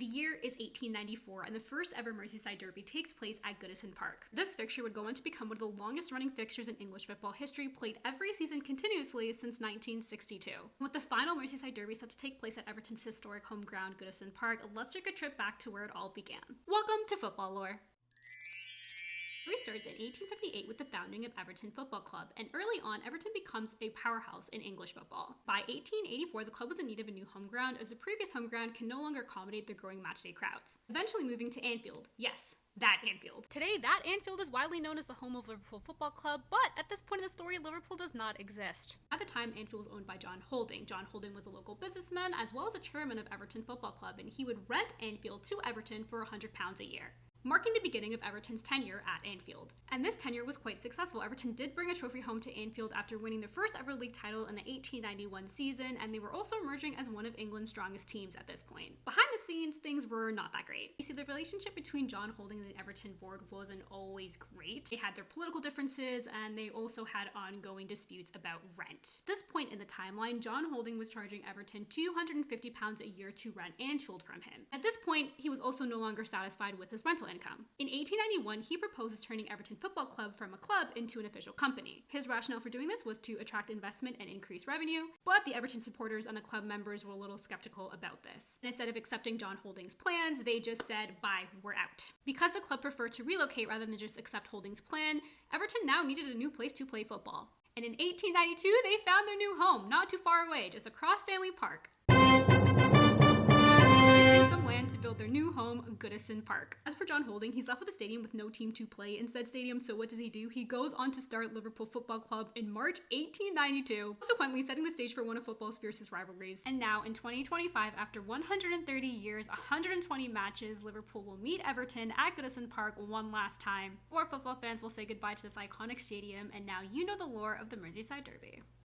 The year is 1894, and the first ever Merseyside Derby takes place at Goodison Park. This fixture would go on to become one of the longest running fixtures in English football history, played every season continuously since 1962. With the final Merseyside Derby set to take place at Everton's historic home ground, Goodison Park, let's take a trip back to where it all began. Welcome to Football Lore. Story starts in 1878 with the founding of Everton Football Club, and early on, Everton becomes a powerhouse in English football. By 1884, the club was in need of a new home ground, as the previous home ground can no longer accommodate the growing matchday crowds. Eventually moving to Anfield. Yes, that Anfield. Today, that Anfield is widely known as the home of Liverpool Football Club, but at this point in the story, Liverpool does not exist. At the time, Anfield was owned by John Holding. John Holding was a local businessman as well as a chairman of Everton Football Club, and he would rent Anfield to Everton for £100 a year, marking the beginning of Everton's tenure at Anfield. And this tenure was quite successful. Everton did bring a trophy home to Anfield after winning their first ever league title in the 1891 season, and they were also emerging as one of England's strongest teams at this point. Behind the scenes, things were not that great. You see, the relationship between John Holding and the Everton board wasn't always great. They had their political differences, and they also had ongoing disputes about rent. At this point in the timeline, John Holding was charging Everton £250 a year to rent Anfield from him. At this point, he was also no longer satisfied with his rental income. In 1891, he proposes turning Everton Football Club from a club into an official company. His rationale for doing this was to attract investment and increase revenue, but the Everton supporters and the club members were a little skeptical about this. And instead of accepting John Holding's plans, they just said, bye, we're out. Because the club preferred to relocate rather than just accept Holding's plan, Everton now needed a new place to play football. And in 1892, they found their new home, not too far away, just across Stanley Park. Some land to build their new home, Goodison Park. As for John Holding, he's left with the stadium with no team to play in said stadium, so what does he do? He goes on to start Liverpool Football Club in March 1892, consequently setting the stage for one of football's fiercest rivalries. And now, in 2025, after 130 years, 120 matches, Liverpool will meet Everton at Goodison Park one last time. Or football fans will say goodbye to this iconic stadium, and now you know the lore of the Merseyside Derby.